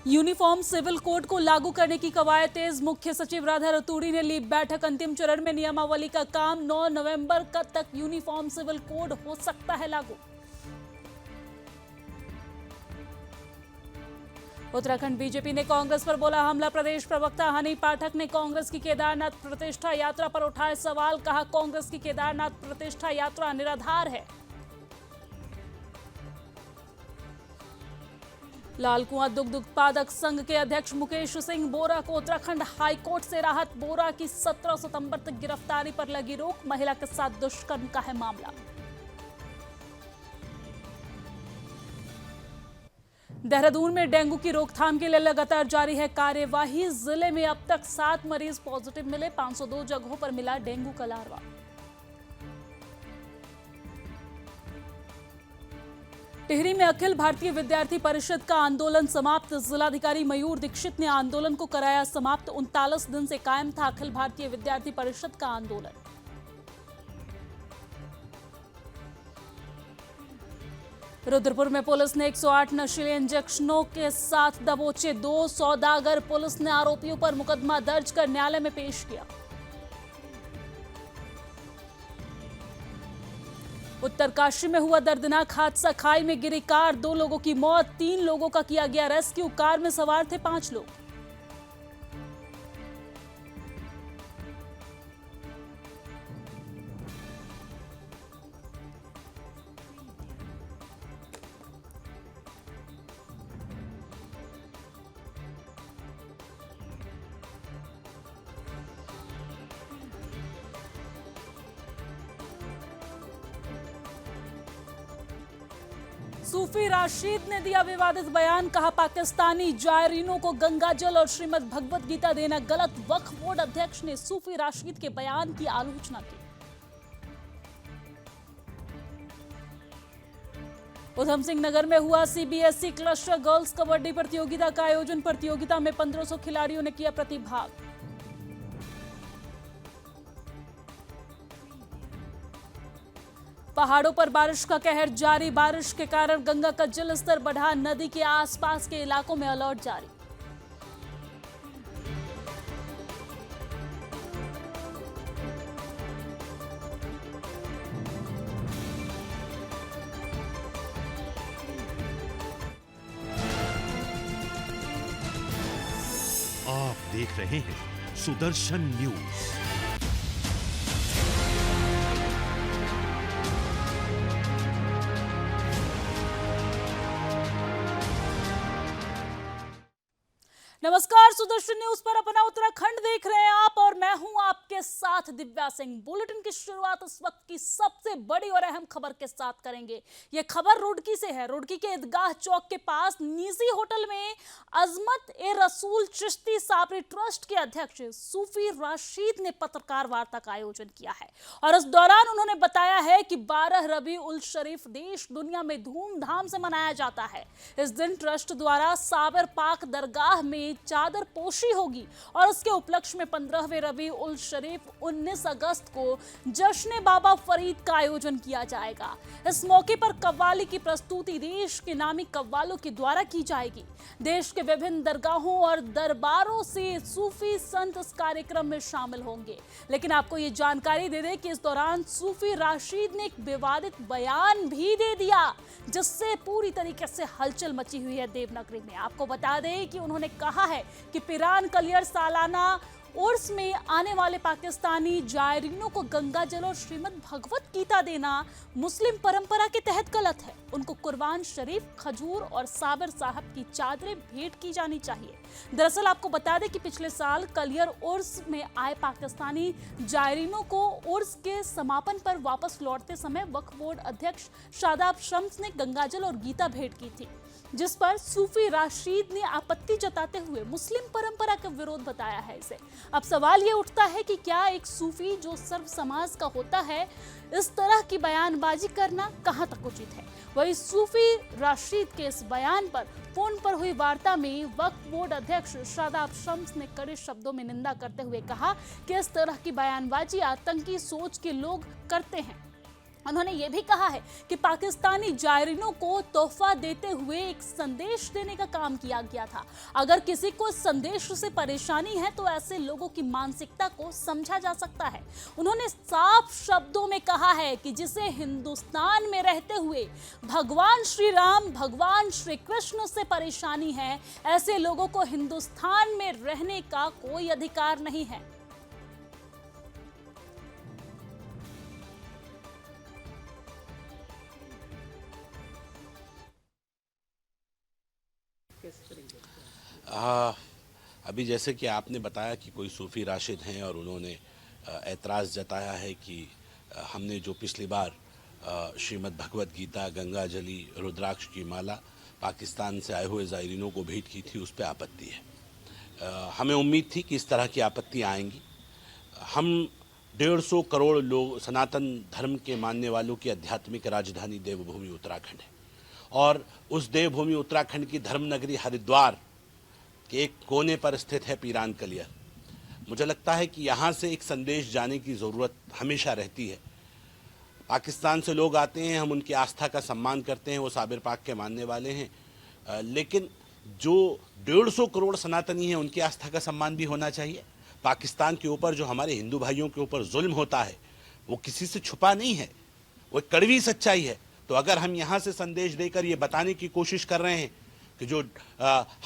Uniform civil code को लागू करने की कवायद तेज। मुख्य सचिव राधा रतूड़ी ने ली बैठक। अंतिम चरण में नियमावली का काम। 9 नवंबर तक यूनिफॉर्म सिविल कोड हो सकता है लागू। उत्तराखंड बीजेपी ने कांग्रेस पर बोला हमला। प्रदेश प्रवक्ता हनी पाठक ने कांग्रेस की केदारनाथ प्रतिष्ठा यात्रा पर उठाए सवाल। कहा कांग्रेस की केदारनाथ प्रतिष्ठा यात्रा निराधार है। लाल कुआं दुग्ध उत्पादक संघ के अध्यक्ष मुकेश सिंह बोरा को उत्तराखंड हाईकोर्ट से राहत। बोरा की 17 सितंबर तक गिरफ्तारी पर लगी रोक। महिला के साथ दुष्कर्म का है मामला। देहरादून में डेंगू की रोकथाम के लिए लगातार जारी है कार्यवाही। जिले में अब तक 7 मरीज पॉजिटिव मिले। 502 जगहों पर मिला डेंगू का लार्वा। टिहरी में अखिल भारतीय विद्यार्थी परिषद का आंदोलन समाप्त। जिलाधिकारी मयूर दीक्षित ने आंदोलन को कराया समाप्त। 39 दिन से कायम था अखिल भारतीय विद्यार्थी परिषद का आंदोलन। रुद्रपुर में पुलिस ने 108 नशीले इंजेक्शनों के साथ दबोचे 2 सौदागर। पुलिस ने आरोपियों पर मुकदमा दर्ज कर न्यायालय में पेश किया। उत्तरकाशी में हुआ दर्दनाक हादसा। खाई में गिरी कार, 2 लोगों की मौत। 3 लोगों का किया गया रेस्क्यू। कार में सवार थे 5 लोग। सूफी राशिद ने दिया विवादित बयान। कहा पाकिस्तानी जायरीनों को गंगाजल और श्रीमद् भगवत गीता देना गलत। वक्फ बोर्ड अध्यक्ष ने सूफी राशिद के बयान की आलोचना की। उधम सिंह नगर में हुआ सीबीएसई क्लस्टर गर्ल्स कबड्डी प्रतियोगिता का आयोजन। प्रतियोगिता में 1500 खिलाड़ियों ने किया प्रतिभाग। पहाड़ों पर बारिश का कहर जारी। बारिश के कारण गंगा का जल स्तर बढ़ा। नदी के आसपास के इलाकों में अलर्ट जारी। आप देख रहे हैं सुदर्शन न्यूज। नमस्कार, सुदर्शन न्यूज पर अपना उत्तराखंड देख रहे हैं आप और मैं हूं आपके साथ दिव्या सिंह। बुलेटिन की शुरुआत इस वक्त की सबसे बड़ी और अहम खबर के साथ करेंगे। यह खबर रुड़की से है। रुड़की के ईदगाह चौक के पास निजी होटल में अजमत ए रसूल चिश्ती साबरी ट्रस्ट के अध्यक्ष सूफी राशिद ने पत्रकार वार्ता का आयोजन किया है और इस दौरान उन्होंने बताया है कि 12 रबी उल शरीफ देश दुनिया में धूमधाम से मनाया जाता है। इस दिन ट्रस्ट द्वारा साबर पाक दरगाह में चादर पोशी होगी और उसके उपलक्ष्य में 15वें रबी उल शरीफ 19 अगस्त को जश्न बाबा फरीद का आयोजन किया जाएगा। इस मौके पर कव्वाली की प्रस्तुति देश के नामी कव्वालों के द्वारा की जाएगी। देश के विभिन्न दरगाहों और दरबारों से सूफी संत इस कार्यक्रम में शामिल होंगे। लेकिन आपको ये जानकारी दे दें कि इस दौरान सूफी राशिद ने एक विवादित बयान भी दे दिया जिससे पूरी तरीके से हलचल मची हुई है देवनागरी में। आपको बता दें कि उन्होंने कहा है कि पिरान कलियर सालाना उर्स में आने वाले पाकिस्तानी जायरीनों को गंगाजल और श्रीमद् भगवत गीता देना मुस्लिम परंपरा के तहत गलत है। उनको कुर्बान शरीफ, खजूर और साबर साहब की चादरें भेंट की जानी चाहिए। दरअसल आपको बता दें कि पिछले साल कलियर उर्स में आए पाकिस्तानी जायरीनों को उर्स के समापन पर वापस लौटते समय वक्फ बोर्ड अध्यक्ष शादाब शम्स ने गंगाजल और गीता भेंट की थी, जिस पर सूफी राशिद ने आपत्ति जताते हुए मुस्लिम परंपरा का विरोध बताया है इसे। अब सवाल ये उठता है कि क्या एक सूफी जो सर्व समाज का होता है, इस तरह की बयानबाजी करना कहां तक उचित है। वही सूफी राशिद के इस बयान पर फोन पर हुई वार्ता में वक्फ बोर्ड अध्यक्ष शादाब शम्स ने कड़े शब्दों में निंदा करते हुए कहा कि इस तरह की बयानबाजी आतंकी सोच के लोग करते हैं। उन्होंने ये भी कहा है कि पाकिस्तानी जायरीनों को तोहफा देते हुए एक संदेश देने का काम किया गया था। अगर किसी को संदेश से परेशानी है तो ऐसे लोगों की मानसिकता को समझा जा सकता है। उन्होंने साफ शब्दों में कहा है कि जिसे हिंदुस्तान में रहते हुए भगवान श्री राम, भगवान श्री कृष्ण से परेशानी है, ऐसे लोगों को हिंदुस्तान में रहने का कोई अधिकार नहीं है। अभी जैसे कि आपने बताया कि कोई सूफ़ी राशिद हैं और उन्होंने ऐतराज़ जताया है कि हमने जो पिछली बार श्रीमद् भगवत गीता, गंगा जली, रुद्राक्ष की माला पाकिस्तान से आए हुए ज़ायरीनों को भेंट की थी, उस पर आपत्ति है। हमें उम्मीद थी कि इस तरह की आपत्तियाँ आएंगी। हम 150 करोड़ लोग सनातन धर्म के मानने वालों की आध्यात्मिक राजधानी देवभूमि उत्तराखंड है और उस देवभूमि उत्तराखंड की धर्मनगरी हरिद्वार के एक कोने पर स्थित है पीरान कलियर। मुझे लगता है कि यहाँ से एक संदेश जाने की ज़रूरत हमेशा रहती है। पाकिस्तान से लोग आते हैं, हम उनकी आस्था का सम्मान करते हैं, वो साबिर पाक के मानने वाले हैं, लेकिन जो 150 करोड़ सनातनी हैं उनकी आस्था का सम्मान भी होना चाहिए। पाकिस्तान के ऊपर जो हमारे हिंदू भाइयों के ऊपर जुल्म होता है वो किसी से छुपा नहीं है, वो एक कड़वी सच्चाई है। तो अगर हम यहाँ से संदेश देकर ये बताने की कोशिश कर रहे हैं कि जो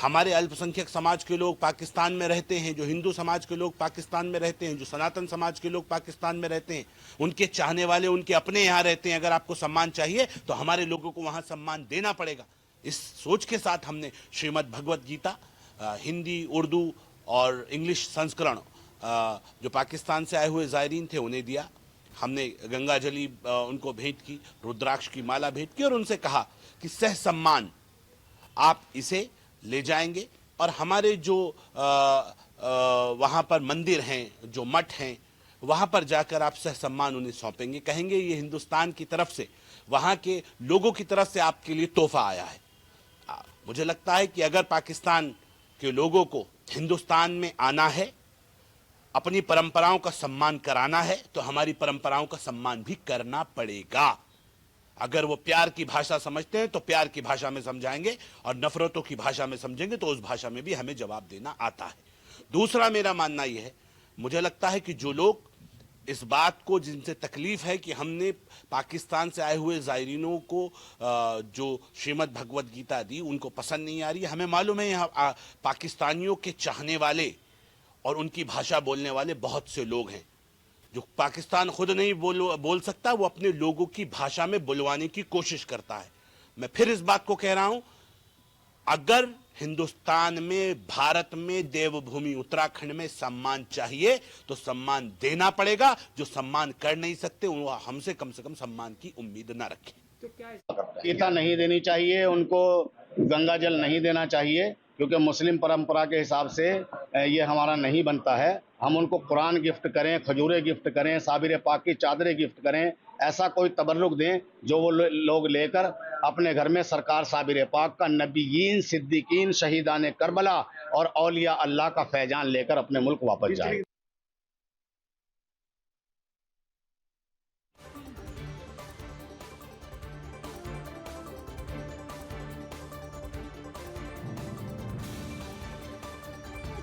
हमारे अल्पसंख्यक समाज के लोग पाकिस्तान में रहते हैं, जो हिंदू समाज के लोग पाकिस्तान में रहते हैं, जो सनातन समाज के लोग पाकिस्तान में रहते हैं, उनके चाहने वाले उनके अपने यहाँ रहते हैं, अगर आपको सम्मान चाहिए तो हमारे लोगों को वहाँ सम्मान देना पड़ेगा। इस सोच के साथ हमने श्रीमद् भगवत गीता हिंदी, उर्दू और इंग्लिश संस्करण जो पाकिस्तान से आए हुए ज़ायरीन थे उन्हें दिया। हमने गंगा जली उनको भेंट की, रुद्राक्ष की माला भेंट की और उनसे कहा कि सह सम्मान आप इसे ले जाएंगे और हमारे जो वहाँ पर मंदिर हैं, जो मठ हैं, वहाँ पर जाकर आप सह सम्मान उन्हें सौंपेंगे, कहेंगे ये हिंदुस्तान की तरफ से, वहाँ के लोगों की तरफ से आपके लिए तोहफा आया है। मुझे लगता है कि अगर पाकिस्तान के लोगों को हिंदुस्तान में आना है, अपनी परंपराओं का सम्मान कराना है, तो हमारी परंपराओं का सम्मान भी करना पड़ेगा। अगर वो प्यार की भाषा समझते हैं तो प्यार की भाषा में समझाएंगे और नफरतों की भाषा में समझेंगे तो उस भाषा में भी हमें जवाब देना आता है। दूसरा मेरा मानना यह है, मुझे लगता है कि जो लोग इस बात को, जिनसे तकलीफ है कि हमने पाकिस्तान से आए हुए ज़ायरीनों को जो श्रीमद् भगवत गीता दी उनको पसंद नहीं आ रही है। हमें मालूम है यहाँ पाकिस्तानियों के चाहने वाले और उनकी भाषा बोलने वाले बहुत से लोग हैं। जो पाकिस्तान खुद नहीं बोल सकता, वो अपने लोगों की भाषा में बुलवाने की कोशिश करता है। मैं फिर इस बात को कह रहा हूं, अगर हिंदुस्तान में, भारत में, देवभूमि उत्तराखंड में सम्मान चाहिए तो सम्मान देना पड़ेगा। जो सम्मान कर नहीं सकते वो हमसे कम से कम सम्मान की उम्मीद ना रखें। गीता नहीं देनी चाहिए, उनको गंगा जल नहीं देना चाहिए, क्योंकि मुस्लिम परंपरा के हिसाब से ये हमारा नहीं बनता है। हम उनको कुरान गिफ्ट करें, खजूरें गिफ्ट करें, साबिर पाक की चादरें गिफ्ट करें, ऐसा कोई तबर्रुक दें जो वो लोग लेकर अपने घर में सरकार साबिर पाक का, नबीयीन, सिद्दीकीन, शहीदान करबला और औलिया अल्लाह का फैजान लेकर अपने मुल्क वापस जाए।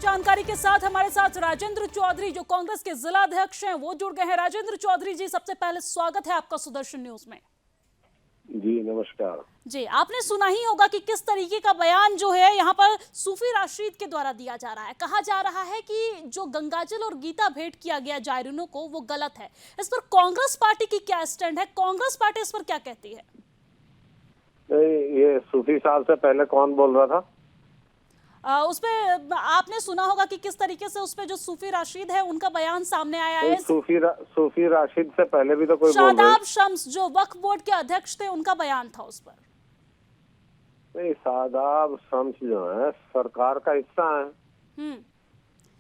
जानकारी के साथ हमारे साथ राजेंद्र चौधरी जो कांग्रेस के जिला अध्यक्ष हैं वो जुड़ गए हैं। राजेंद्र चौधरी जी, सबसे पहले स्वागत है आपका सुदर्शन न्यूज में। जी नमस्कार जी, आपने सुना ही होगा कि किस तरीके का बयान जो है यहाँ पर सूफी राशिद के द्वारा दिया जा रहा है। कहा जा रहा है कि जो गंगाजल और गीता भेंट किया गया जायरीनों को वो गलत है। इस पर कांग्रेस पार्टी की क्या स्टैंड है? कांग्रेस पार्टी इस पर क्या कहती है? ये सूफी साहब से पहले कौन बोल रहा था? उस पे आपने सुना होगा कि किस तरीके से उस पे जो सूफी राशिद है उनका बयान सामने आया है। सूफी राशिद से पहले भी तो कोई शादाब शम्स जो वक्फ बोर्ड के अध्यक्ष थे उनका बयान था उस पर। नहीं, शादाब शम्स जो है सरकार का हिस्सा है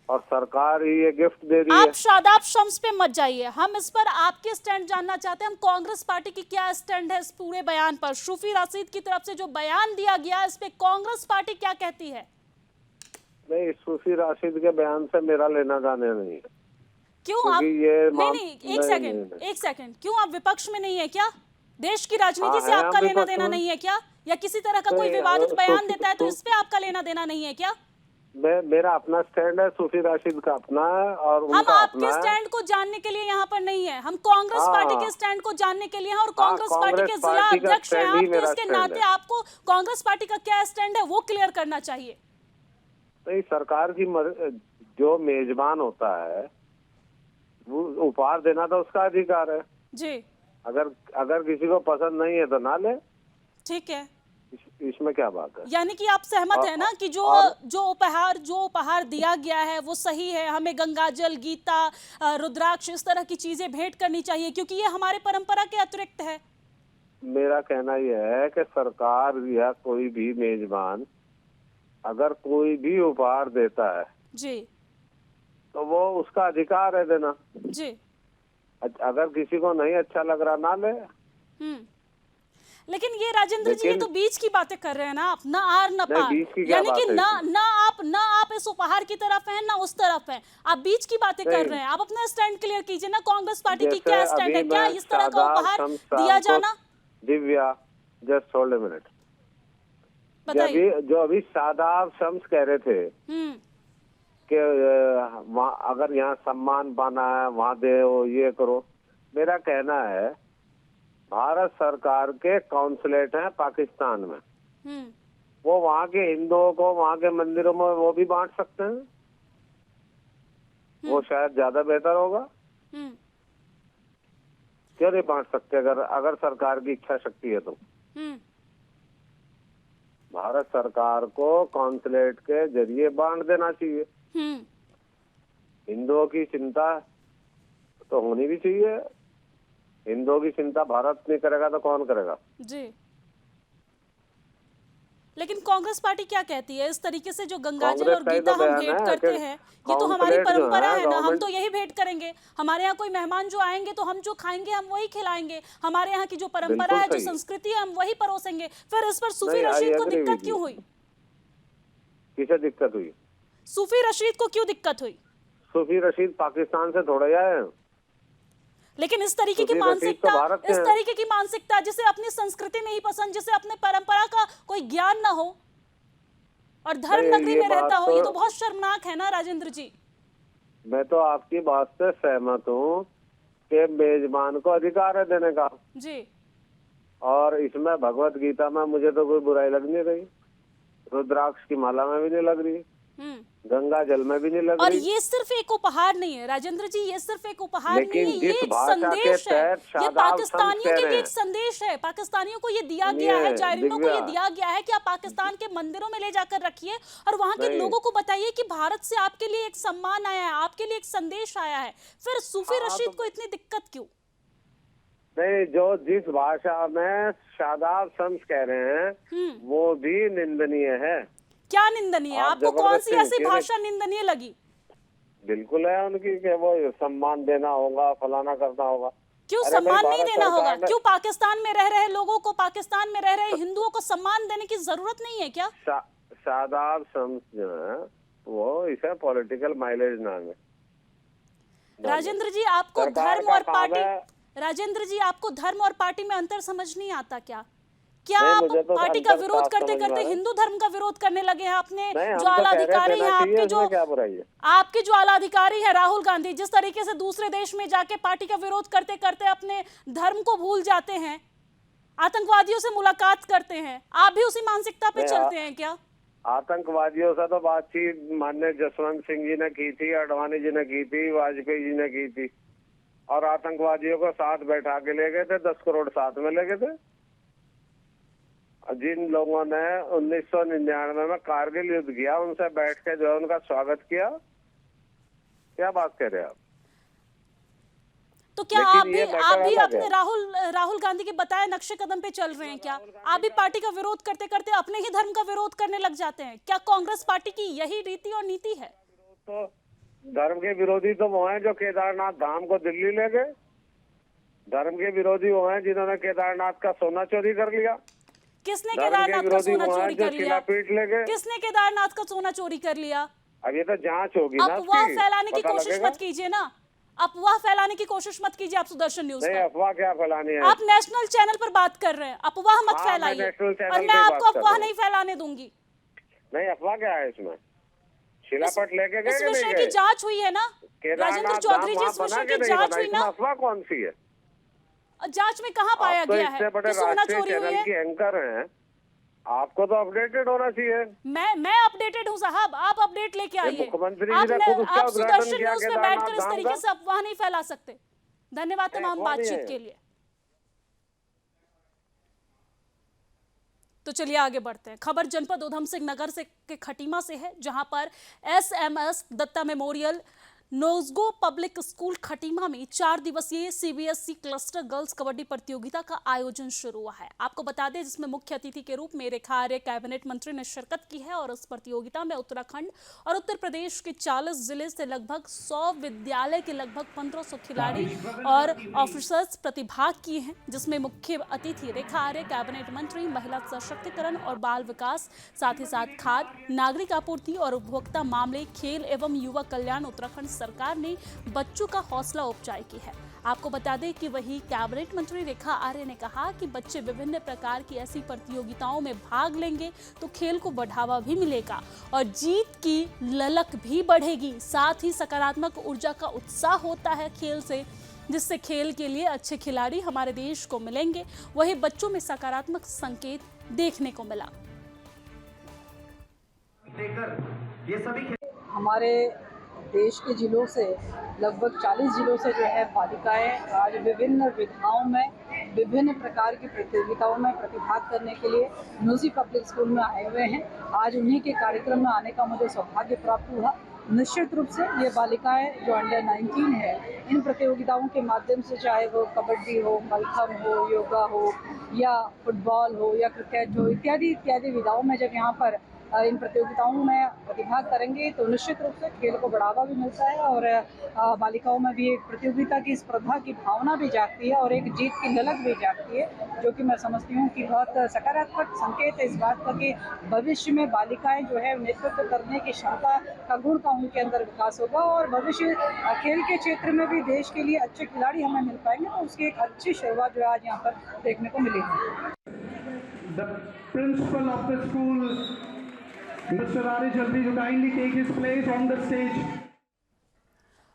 और सरकार ही ये गिफ्ट दे रही है। आप शादाब शम्स पे मत जाइए, हम इस पर आपके स्टैंड जानना चाहते हैं। हम कांग्रेस पार्टी की क्या स्टैंड है इस पूरे बयान पर? सूफी राशिद की तरफ से जो बयान दिया गया इस पे कांग्रेस पार्टी क्या कहती है? नहीं, सूफी राशिद के बयान से मेरा लेना देना नहीं है। क्यों आप क्योंकि ये नहीं, एक सेकंड, क्यों आप विपक्ष में नहीं है क्या? देश की राजनीति से हाँ, आपका हम लेना विपक्ष देना में। नहीं है क्या? या किसी तरह का कोई नहीं, विवादित बयान देता है तो तो- इस पे आपका लेना देना नहीं है क्या? मेरा अपना स्टैंड है, सूफी राशिद का अपना है और हम उनका आपके अपना है। स्टैंड को जानने के लिए यहाँ पर नहीं है, हम कांग्रेस हाँ, पार्टी हाँ। के स्टैंड को जानने के लिए हैं और हाँ, कांग्रेस पार्टी के कांग्रेस जिला पार्टी का अध्यक्ष हैं स्टैंड ही आप, तो मेरा इसके स्टैंड नाते है। आपको कांग्रेस पार्टी का क्या स्टैंड है वो क्लियर करना चाहिए। नहीं, सरकार की जो मेजबान होता है वो उपहार देना तो उसका अधिकार है। जी अगर किसी को पसंद नहीं है तो ना ले, ठीक है, इसमें क्या बात है। यानी कि आप सहमत है ना कि जो उपहार दिया गया है वो सही है, हमें गंगाजल, गीता, रुद्राक्ष इस तरह की चीजें भेंट करनी चाहिए क्योंकि ये हमारे परंपरा के अतिरिक्त है। मेरा कहना यह है कि सरकार या कोई भी मेजबान अगर कोई भी उपहार देता है जी तो वो उसका अधिकार है देना। जी अगर किसी को नहीं अच्छा लग रहा ना ले। लेकिन ये राजेंद्र जी, ये तो बीच की बातें कर रहे हैं ना आप, ना आर ना नहीं, पार, बीच की क्या यानी कि बात है ना आप इस उपहार की तरफ हैं ना उस तरफ हैं, आप बीच की बातें कर नहीं। रहे हैं। आप अपना स्टैंड क्लियर कीजिए ना, कांग्रेस पार्टी की जैसे क्या स्टैंड है, अभी क्या मैं इस तरह का शादाब उपहार शम्स दिया साहब को- जाना? Divya, just hold a minute. बताइए। जो अभी शादाब शम्स कह रहे थे कि वहाँ अगर यहाँ सम्मान पाना है वहाँ दे, ये करो। मेरा कहना है भारत सरकार के कॉन्सुलेट हैं पाकिस्तान में, वो वहाँ के हिंदुओं को वहाँ के मंदिरों में वो भी बांट सकते हैं, वो शायद ज्यादा बेहतर होगा। क्यों नहीं बांट सकते? अगर सरकार की इच्छा शक्ति है तो भारत सरकार को कॉन्सुलेट के जरिए बांट देना चाहिए। हिंदुओं की चिंता तो होनी भी चाहिए। हिंदुओं की चिंता भारत नहीं करेगा तो कौन करेगा? जी, लेकिन कांग्रेस पार्टी क्या कहती है? इस तरीके से जो गंगाजल और गीता हम भेंट करते हैं, ये तो हमारी परंपरा है ना, हम तो यही भेंट करेंगे। हमारे यहाँ कोई मेहमान जो आएंगे तो हम जो खाएंगे हम वही खिलाएंगे, हमारे यहाँ की जो परंपरा है, जो संस्कृति है, हम वही परोसेंगे। फिर इस पर सूफी रशीद को दिक्कत क्यों हुई? किसे दिक्कत हुई? सूफी रशीद को क्यों दिक्कत हुई? सूफी रशीद पाकिस्तान से थोड़े आए हैं। लेकिन इस तरीके की मानसिकता जिसे अपनी संस्कृति नहीं पसंद, जिसे अपने परंपरा का कोई ज्ञान ना हो और धर्म नगरी में रहता हो, ये तो बहुत शर्मनाक है ना राजेंद्र जी। मैं तो आपकी बात से सहमत हूँ कि मेजबान को अधिकार है देने का जी, और इसमें भगवत गीता में मुझे तो कोई बुराई लग नहीं रही, रुद्राक्ष की माला में भी नहीं लग रही, गंगा जल में भी नहीं लग और रही। ये सिर्फ एक उपहार नहीं है राजेंद्र जी, ये सिर्फ एक उपहार लेकिन नहीं है, ये जिस एक भाषा के संदेश है। तहत ये शादाब पाकिस्तानियों शम्स के कह लिए रहे एक संदेश है, पाकिस्तानियों को ये दिया गया है, जायरीनों को ये दिया गया है कि आप पाकिस्तान के मंदिरों में ले जाकर रखिए और वहां के लोगों को बताइए कि भारत से आपके लिए एक सम्मान आया है, आपके लिए एक संदेश आया है। फिर सूफी रशीद को इतनी दिक्कत क्यों? नहीं, जो जिस भाषा में शादाब शम्स कह रहे हैं वो भी निंदनीय है। क्या निंदनीय है? आपको कौन सी ऐसी भाषा निंदनीय लगी? बिल्कुल है उनकी कि वो सम्मान देना होगा, फलाना करना होगा। क्यों सम्मान नहीं देना होगा? क्यों पाकिस्तान में रह रहे लोगों को, पाकिस्तान में रह रहे हिंदुओं को सम्मान देने की जरूरत नहीं है क्या? शादाब शम्स जो है वो इसे पॉलिटिकल माइलेज नाम है। राजेंद्र जी, आपको धर्म और पार्टी, राजेंद्र जी आपको धर्म और पार्टी में अंतर समझ नहीं आता क्या? क्या आप तो पार्टी का विरोध करते करते हिंदू धर्म का विरोध करने लगे हैं? अपने जो आला अधिकारी हैं, आपके जो आला अधिकारी है राहुल गांधी, जिस तरीके से दूसरे देश में जाके पार्टी का विरोध करते करते अपने धर्म को भूल जाते हैं, आतंकवादियों से मुलाकात करते हैं, आप भी उसी मानसिकता पे चलते हैं क्या? आतंकवादियों से तो बातचीत माननीय जसवंत सिंह जी ने की थी, अडवाणी जी ने की थी, वाजपेयी जी ने की थी, और आतंकवादियों को साथ बैठा के ले गए थे, 10 करोड़ साथ में ले गए थे। जिन लोगों ने 1999 में कारगिल युद्ध किया, उनसे बैठ के जो है उनका स्वागत किया। क्या बात कर रहे हैं आप? तो क्या आप भी अपने राहुल गांधी के बताए नक्शे कदम पे चल रहे हैं क्या? आप भी पार्टी का विरोध करते करते अपने ही धर्म का विरोध करने लग जाते हैं क्या? कांग्रेस पार्टी की यही रीति और नीति है? तो धर्म के विरोधी तो वो हैं जो केदारनाथ धाम को दिल्ली ले गए। धर्म के विरोधी वो हैं जिन्होंने केदारनाथ का सोना चोरी कर लिया। किसने केदारनाथ का सोना चोरी कर लिया? किसने केदारनाथ का सोना चोरी कर लिया? अब ये तो जांच होगी ना। अफवाह फैलाने की कोशिश मत कीजिए ना, अफवाह फैलाने की कोशिश मत कीजिए आप सुदर्शन न्यूज नहीं, पर। अफवाह क्या फैलानी है? आप नेशनल चैनल पर बात कर रहे हैं, अफवाह मत हाँ, मैं फैलाइए। नेशनल चैनल और मैं पे आपको बात कर अफवाह रहा हूँ। नहीं फैलाने दूंगी। नहीं, अफवाह क्या है इसमें? शिलापट लेके गए इस कि नहीं विषय की गए? जांच हुई है ना, राजेंद्र केदारनाथ चौधरी धाम जी, वहाँ इस बना विषय के की नहीं जांच बना, हुई इसमें ना। अफवाह कौन सी है? जांच में कहाँ पाया आप तो गया है इससे बड़े कि सोना राष्ट्रीय चोरी हुई चैनल है? की एंकर हैं, आपको तो अपडेटेड होना चाहिए। मैं अपडेटेड हूँ साहब, आप अपडेट लेके आइए। मुख्यमंत्री जी ने खुद उसका आप उद्घाटन सुदर्शन किया न्यूज में केदारनाथ बैठकर इस धाम तरीके का। से अफवाह नहीं फैला सकते। धन्यवाद नहीं, तमाम अफवाह नहीं बातचीत है। के लिए। तो चलिए आगे बढ़ते हैं। खबर जनपद उधम सिंह नगर से के खटीमा से है, जहां पर एसएमएस दत्ता मेमोरियल नोजगो पब्लिक स्कूल खटीमा में 4 दिवसीय सीबीएसई क्लस्टर गर्ल्स कबड्डी प्रतियोगिता का आयोजन शुरू हुआ है। आपको बता दें, जिसमें मुख्य अतिथि के रूप में रेखा आर्य कैबिनेट मंत्री ने शिरकत की है और इस प्रतियोगिता में उत्तराखंड और उत्तर प्रदेश के 40 जिले से लगभग 100 विद्यालय के लगभग 1500 खिलाड़ी और ऑफिसर्स प्रतिभाग किए हैं, जिसमें मुख्य अतिथि रेखा आर्य कैबिनेट मंत्री, महिला सशक्तिकरण और बाल विकास, साथ ही साथ खाद्य, नागरिक आपूर्ति और उपभोक्ता मामले, खेल एवं युवा कल्याण उत्तराखंड सरकार ने बच्चों का हौसला अफजाई की है। आपको बता दें कि वही कैबिनेट मंत्री रेखा आर्य ने कहा कि बच्चे विभिन्न प्रकार की ऐसी प्रतियोगिताओं में भाग लेंगे तो खेल को बढ़ावा भी मिलेगा और जीत की ललक भी बढ़ेगी। साथ ही सकारात्मक ऊर्जा का उत्साह होता है खेल से, जिससे खेल के लिए अच्छे खिलाड़ी हमारे देश को मिलेंगे। वही बच्चों में सकारात्मक संकेत देखने को मिला। हमारे देश के जिलों से लगभग 40 जिलों से जो है बालिकाएं आज विभिन्न विधाओं में विभिन्न प्रकार की प्रतियोगिताओं में प्रतिभाग करने के लिए न्यूजी पब्लिक स्कूल में आए हुए हैं। आज उन्हीं के कार्यक्रम में आने का मुझे सौभाग्य प्राप्त हुआ। निश्चित रूप से ये बालिकाएं जो अंडर 19 है, इन प्रतियोगिताओं के माध्यम से चाहे वो कबड्डी हो, मलखम्ब हो, योगा हो या फुटबॉल हो या क्रिकेट हो, इत्यादि इत्यादि विधाओं में जब यहाँ पर इन प्रतियोगिताओं में प्रतिभाग करेंगे तो निश्चित रूप से खेल को बढ़ावा भी मिलता है और बालिकाओं में भी एक प्रतियोगिता की स्पर्धा की भावना भी जागती है और एक जीत की ललक भी जागती है, जो कि मैं समझती हूँ कि बहुत सकारात्मक संकेत है इस बात का कि भविष्य में बालिकाएं जो है नेतृत्व करने की क्षमता का गुण का उनके अंदर विकास होगा और भविष्य खेल के क्षेत्र में भी देश के लिए अच्छे खिलाड़ी हमें मिल पाएंगे। तो उसकी एक अच्छी शुरुआत जो आज यहाँ पर देखने को मिली है। The principal of the school, Mr. Ari Jalvi, to kindly take his place on the stage.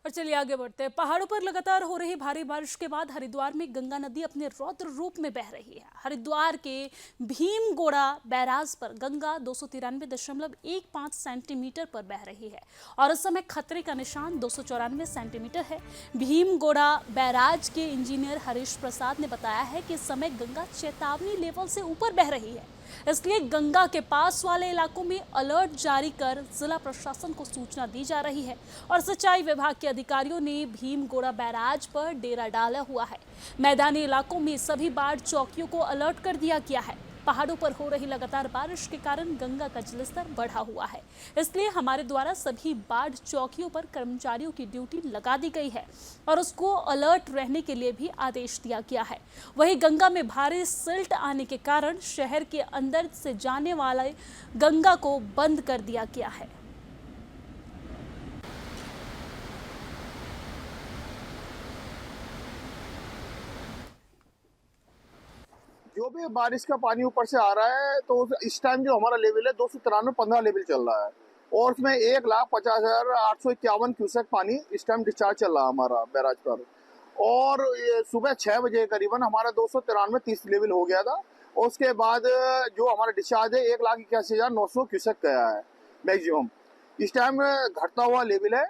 और चलिए आगे बढ़ते हैं। पहाड़ों पर लगातार हो रही भारी बारिश के बाद हरिद्वार में गंगा नदी अपने रौद्र रूप में बह रही है। हरिद्वार के भीमगोड़ा बैराज पर गंगा 293.15 सेंटीमीटर पर बह रही है और इस समय खतरे का निशान 294 सेंटीमीटर है। भीमगोड़ा बैराज के इंजीनियर हरीश प्रसाद ने बताया है कि इस समय गंगा चेतावनी लेवल से ऊपर बह रही है, इसलिए गंगा के पास वाले इलाकों में अलर्ट जारी कर जिला प्रशासन को सूचना दी जा रही है और सिंचाई विभाग के अधिकारियों ने भीमगोड़ा बैराज पर डेरा डाला हुआ है। मैदानी इलाकों में सभी बाढ़ चौकियों को अलर्ट कर दिया गया है। पहाड़ों पर हो रही लगातार बारिश के कारण गंगा का जलस्तर बढ़ा हुआ है, इसलिए हमारे द्वारा सभी बाढ़ चौकियों पर कर्मचारियों की ड्यूटी लगा दी गई है और उसको अलर्ट रहने के लिए भी आदेश दिया गया है। वहीं गंगा में भारी सिल्ट आने के कारण शहर के अंदर से जाने वाले गंगा को बंद कर दिया गया है। जो भी बारिश का पानी ऊपर से आ रहा है तो इस टाइम जो हमारा लेवल है 293.15 लेवल चल रहा है और उसमें 1,50,851 क्यूसेक पानी इस टाइम डिस्चार्ज चल रहा है हमारा बैराज पर। और सुबह 6 बजे करीबन हमारा 293.30 लेवल हो गया था और उसके बाद जो हमारा डिस्चार्ज है 1,81,900 क्यूसेक गया है मैक्सिमम। इस टाइम घटता हुआ लेवल है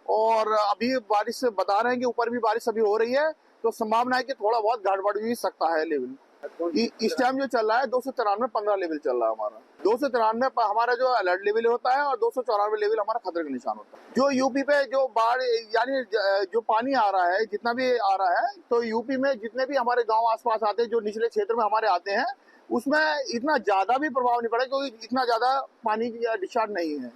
और अभी बारिश से बता रहे हैं कि ऊपर भी बारिश अभी हो रही है, तो संभावना है कि थोड़ा बहुत गड़बड़ भी सकता है लेवल। इस टाइम जो चल रहा है 293.15 लेवल चल रहा है हमारा। 293 पर हमारा जो अलर्ट लेवल होता है और 294 लेवल हमारा खतरे का निशान होता है। जो यूपी पे जो बाढ़ यानी जो पानी आ रहा है, जितना भी आ रहा है, तो यूपी में जितने भी हमारे गांव आसपास आते हैं, जो निचले क्षेत्र में हमारे आते हैं, उसमें इतना ज्यादा भी प्रभाव नहीं पड़ा क्योंकि इतना ज्यादा पानी डिस्चार्ज नहीं है।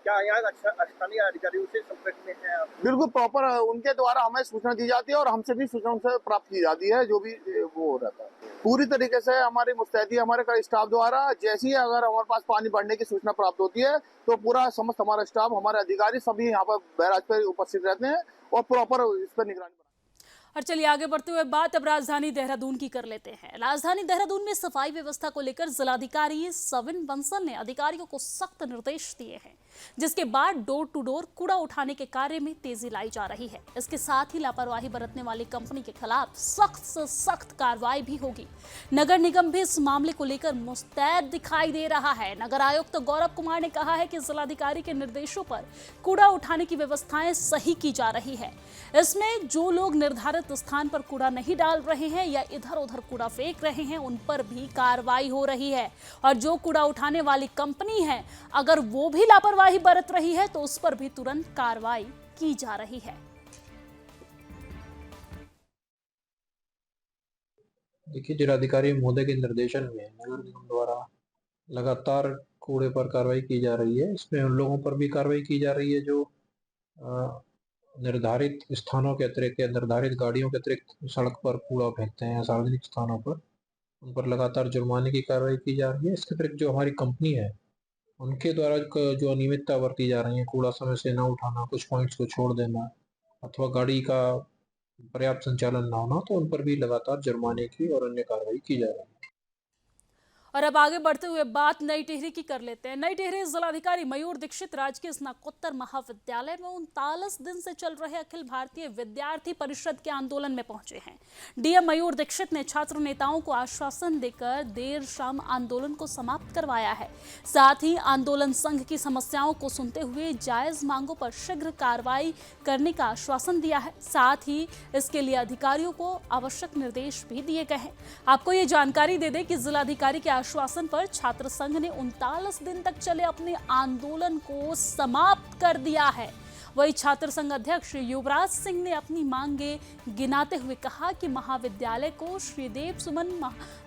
क्या यहाँ स्थानीय अधिकारियों से संपर्क में है आप? बिल्कुल प्रॉपर उनके द्वारा हमें सूचना दी जाती है और हमसे भी सूचना उनसे प्राप्त की जाती है, जो भी वो हो रहता है। पूरी तरीके से हमारी मुस्तैदी हमारे स्टाफ द्वारा, जैसी अगर हमारे पास पानी बढ़ने की सूचना प्राप्त होती है तो पूरा समस्त हमारा स्टाफ, हमारे अधिकारी सभी यहाँ पर बैराज पर उपस्थित रहते हैं और प्रॉपर इस पर निगरानी। और चलिए आगे बढ़ते हुए बात अब राजधानी देहरादून की कर लेते हैं। राजधानी देहरादून में सफाई व्यवस्था को लेकर जिलाधिकारी सविन बंसल ने अधिकारियों को सख्त निर्देश दिए हैं, जिसके बाद डोर टू डोर कूड़ा उठाने के कार्य में तेजी लाई जा रही है। इसके साथ ही लापरवाही बरतने वाली कंपनी के खिलाफ सख्त से सख्त कार्रवाई भी होगी। नगर निगम भी इस मामले को लेकर मुस्तैद दिखाई दे रहा है। नगर आयुक्त गौरव कुमार ने कहा है कि जिलाधिकारी के निर्देशों पर कूड़ा उठाने की व्यवस्थाएं सही की जा रही है। इसमें जो लोग निर्धारित स्थान पर कूड़ा नहीं डाल रहे हैं या इधर उधर कूड़ा फेंक रहे हैं, उन पर भी कार्रवाई हो रही है। और जो कूड़ा उठाने वाली कंपनी है, अगर वो भी लापरवाही बरत रही है तो उस पर भी तुरंत कार्रवाई की जा रही है। देखिए, जिलाधिकारी महोदय के निर्देशन में नगर निगम द्वारा लगातार कूड़े पर कार्रवाई की जा रही है। इसमें उन लोगों पर भी कार्रवाई की जा रही है जो निर्धारित स्थानों के अतिरिक्त या निर्धारित गाड़ियों के अतिरिक्त सड़क पर कूड़ा फेंकते हैं सार्वजनिक स्थानों पर, उन पर लगातार जुर्माने की कार्रवाई की जा रही है। इसके अतिरिक्त जो हमारी कंपनी है, उनके द्वारा जो अनियमितता बरती जा रही है, कूड़ा समय से न उठाना, कुछ पॉइंट्स को छोड़ देना अथवा गाड़ी का पर्याप्त संचालन न होना, तो उन पर भी लगातार जुर्माने की और अन्य कार्रवाई की जा रही है। और अब आगे बढ़ते हुए बात नई टिहरी की कर लेते हैं। नई टिहरी जिलाधिकारी मयूर दीक्षित राजकीय स्नातकोत्तर महाविद्यालय में 39 दिन से चल रहे अखिल भारतीय विद्यार्थी परिषद के आंदोलन में पहुंचे हैं। डीएम मयूर दीक्षित ने छात्र नेताओं को आश्वासन देकर देर शाम आंदोलन को समाप्त करवाया है। साथ ही आंदोलन संघ की समस्याओं को सुनते हुए जायज मांगों पर शीघ्र कार्रवाई करने का आश्वासन दिया है। साथ ही इसके लिए अधिकारियों को आवश्यक निर्देश भी दिए गए हैं। आपको ये जानकारी दे दें कि जिलाधिकारी के आश्वासन पर छात्र संघ ने 39 दिन तक चले अपने आंदोलन को समाप्त कर दिया है। वही छात्र संघ अध्यक्ष युवराज सिंह ने अपनी मांगे गिनाते हुए कहा कि महाविद्यालय को श्रीदेव सुमन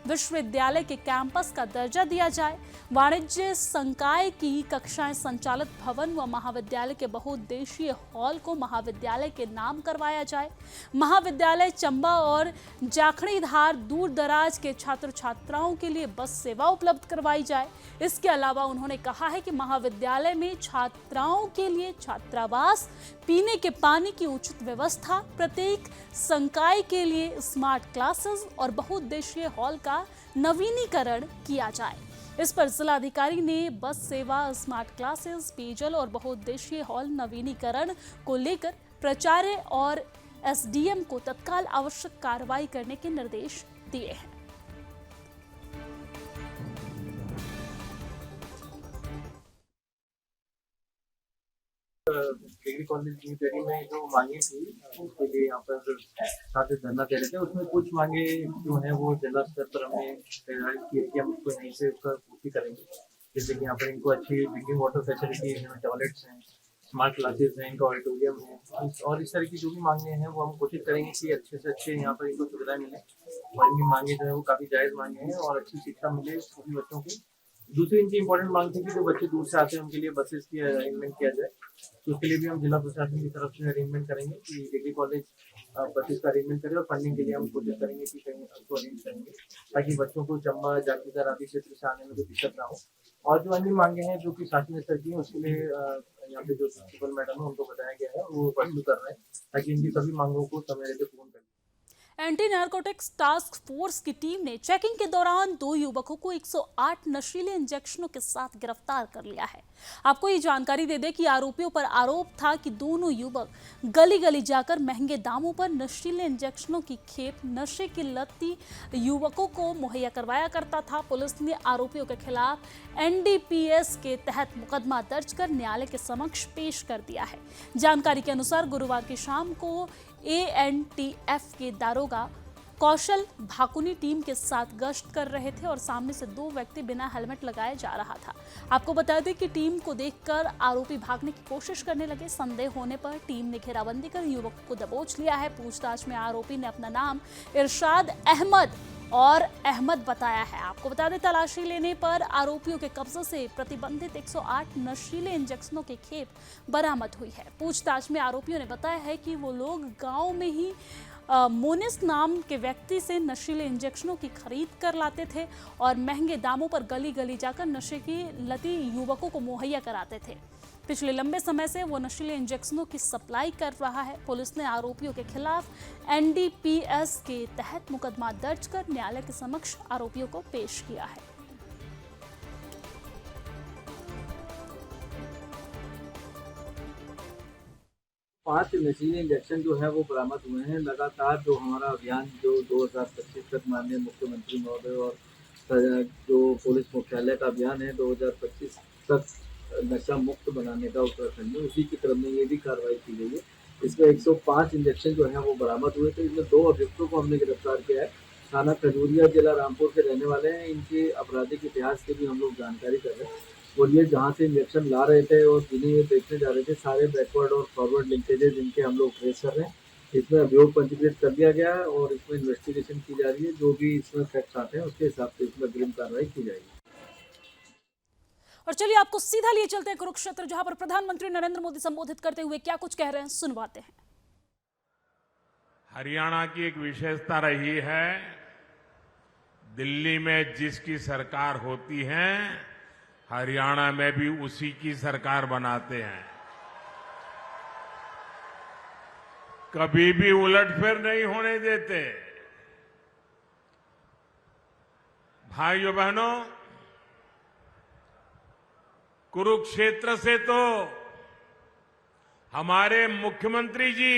विश्वविद्यालय के कैंपस का दर्जा दिया जाए, वाणिज्य संकाय की कक्षाएं संचालित भवन व महाविद्यालय के बहुउद्देशीय हॉल को महाविद्यालय के नाम करवाया जाए, महाविद्यालय चंबा और जाखड़ीधार दूर दराज के छात्र छात्राओं के लिए बस सेवा उपलब्ध करवाई जाए। इसके अलावा उन्होंने कहा है कि महाविद्यालय में छात्राओं के लिए छात्रावास, पीने के पानी की उचित व्यवस्था, प्रत्येक संकाय के लिए स्मार्ट क्लासेस और बहुउद्देशीय हॉल का नवीनीकरण किया जाए। इस पर जिलाधिकारी ने बस सेवा, स्मार्ट क्लासेस, पेयजल और बहुउद्देशीय हॉल नवीनीकरण को लेकर प्राचार्य और एसडीएम को तत्काल आवश्यक कार्रवाई करने के निर्देश दिए हैं। डिग्री कॉलेज न्यू दिल्ली में जो मांगे थी उसके लिए यहाँ पर छात्र धरना दे रहे थे, उसमें कुछ मांगे जो है वो जिला स्तर पर हमने निर्धारित की है कि हम उसको यहीं से उसका पूर्ति करेंगे। जैसे कि यहाँ पर इनको अच्छी ड्रिंकिंग वाटर फैसिलिटी है, टॉयलेट्स हैं, स्मार्ट क्लासेस हैं, इनका ऑडिटोरियम है और इस तरह की जो भी मांगे हैं वो हम कोशिश करेंगे कि अच्छे से अच्छे यहाँ पर इनको सुविधाएं मिले और इनकी मांगे जो है वो काफ़ी जायज़ मांगे हैं और अच्छी शिक्षा मिले सभी बच्चों की। दूसरी इनकी इंपॉर्टेंट मांग थी कि जो बच्चे दूर से आते हैं उनके लिए बसेस की अरेंजमेंट किया जाए, तो उसके लिए भी हम जिला प्रशासन की तरफ से अरेंजमेंट करेंगे कि डिग्री कॉलेज बसेस का अरेंजमेंट करें और फंडिंग के लिए हम कोशिश करेंगे कि कहीं उसको अरेंज करेंगे ताकि बच्चों को चंबा, जाखीदार आदि क्षेत्र से आने में कोई दिक्कत ना हो। और जो अन्य मांगे हैं जो कि शासकीय स्तर की हैं उसके लिए यहाँ पे जो प्रिंसिपल मैडम है उनको बताया गया है, वो परस्यू कर रहे हैं ताकि इनकी सभी मांगों को समय रहते पूर्ण करें। एंटी नारकोटिक्स टास्क फोर्स की टीम ने चेकिंग के दौरान 2 युवकों को 108 नशीले इंजेक्शनों के साथ गिरफ्तार कर लिया है। आपको ये जानकारी दे दें कि आरोपियों पर आरोप था कि दोनों युवक गली गली जाकर महंगे दामों पर नशीले इंजेक्शनों की खेप नशे की लती युवकों को मुहैया करवाया करता था। पुलिस ने आरोपियों के खिलाफ एनडीपीएस के तहत मुकदमा दर्ज कर न्यायालय के समक्ष पेश कर दिया है। जानकारी के अनुसार गुरुवार की शाम को एएनटीएफ के दारोगा कौशल भाकुनी टीम के साथ गश्त कर रहे थे और सामने से 2 व्यक्ति बिना हेलमेट लगाए जा रहा था। आपको बता दें कि टीम को देखकर आरोपी भागने की कोशिश करने लगे। संदेह होने पर टीम ने घेराबंदी कर युवक को दबोच लिया है। पूछताछ में आरोपी ने अपना नाम इरशाद अहमद और अहमद बताया है। आपको बता दें, तलाशी लेने पर आरोपियों के कब्जे से प्रतिबंधित 108 नशीले इंजेक्शनों की खेप बरामद हुई है। पूछताछ में आरोपियों ने बताया है कि वो लोग गांव में ही मोनिस नाम के व्यक्ति से नशीले इंजेक्शनों की खरीद कर लाते थे और महंगे दामों पर गली गली जाकर नशे की लती युवकों को मुहैया कराते थे। पिछले लंबे समय से वो नशीले इंजेक्शनों की सप्लाई कर रहा है। पुलिस ने आरोपियों के खिलाफ NDPS के तहत मुकदमा दर्ज कर न्यायालय के समक्ष आरोपियों को पेश किया है। पांच नशीले इंजेक्शन जो है वो बरामद हुए हैं। लगातार जो हमारा अभियान जो 2025 तक माननीय मुख्यमंत्री महोदय और जो पुलिस मुख्यालय का अभियान है 2025 तक नशा मुक्त बनाने का उत्तराखंड में, उसी की क्रम में ये भी कार्रवाई की गई है। इसमें 105 इंजेक्शन जो है वो बरामद हुए थे। इसमें 2 अभियुक्तों को हमने गिरफ्तार किया है। थाना खजूरिया जिला रामपुर के रहने वाले हैं। इनके आपराधिक इतिहास की भी हम लोग जानकारी कर रहे हैं और ये जहाँ से इंजेक्शन ला रहे थे और जिन्हें ये बेचने जा रहे थे, सारे बैकवर्ड और फॉरवर्ड लिंकेजेस इनके हम लोग ट्रेस कर रहे हैं। इसमें अभियोग पंजीकृत कर दिया गया है और इसमें इन्वेस्टिगेशन की जा रही है। जो भी इसमें फैक्ट्स आते हैं उसके हिसाब से इसमें अग्रिम कार्रवाई की जाएगी। और चलिए आपको सीधा लिए चलते हैं कुरुक्षेत्र, जहां पर प्रधानमंत्री नरेंद्र मोदी संबोधित करते हुए क्या कुछ कह रहे हैं, सुनवाते हैं। हरियाणा की एक विशेषता रही है, दिल्ली में जिसकी सरकार होती है हरियाणा में भी उसी की सरकार बनाते हैं। कभी भी उलटफेर नहीं होने देते। भाइयों बहनों, कुरुक्षेत्र से तो हमारे मुख्यमंत्री जी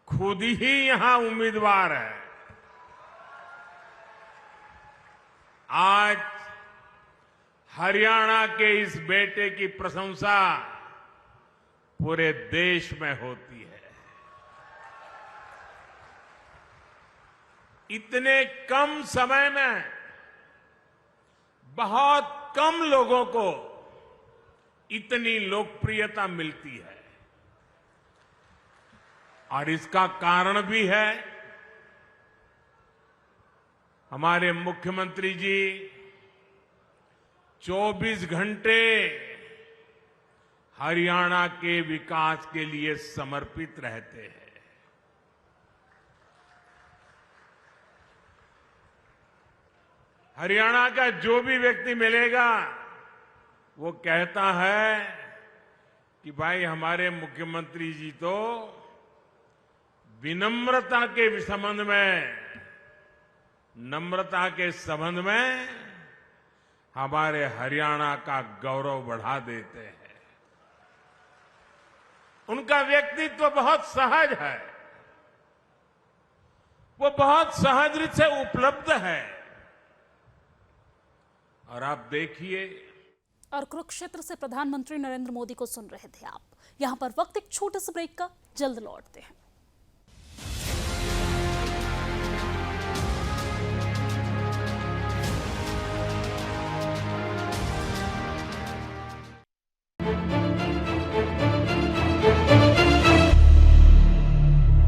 खुद ही यहां उम्मीदवार है। आज हरियाणा के इस बेटे की प्रशंसा पूरे देश में होती है। इतने कम समय में बहुत कम लोगों को इतनी लोकप्रियता मिलती है और इसका कारण भी है हमारे मुख्यमंत्री जी 24 घंटे हरियाणा के विकास के लिए समर्पित रहते हैं। हरियाणा का जो भी व्यक्ति मिलेगा वो कहता है कि भाई हमारे मुख्यमंत्री जी तो विनम्रता के संबंध में, नम्रता के संबंध में हमारे हरियाणा का गौरव बढ़ा देते हैं। उनका व्यक्तित्व बहुत सहज है, वो बहुत सहज रूप से उपलब्ध है। और आप देखिए। और कुरुक्षेत्र से प्रधानमंत्री नरेंद्र मोदी को सुन रहे थे आप। यहां पर वक्त एक छोटे से ब्रेक का, जल्द लौटते हैं।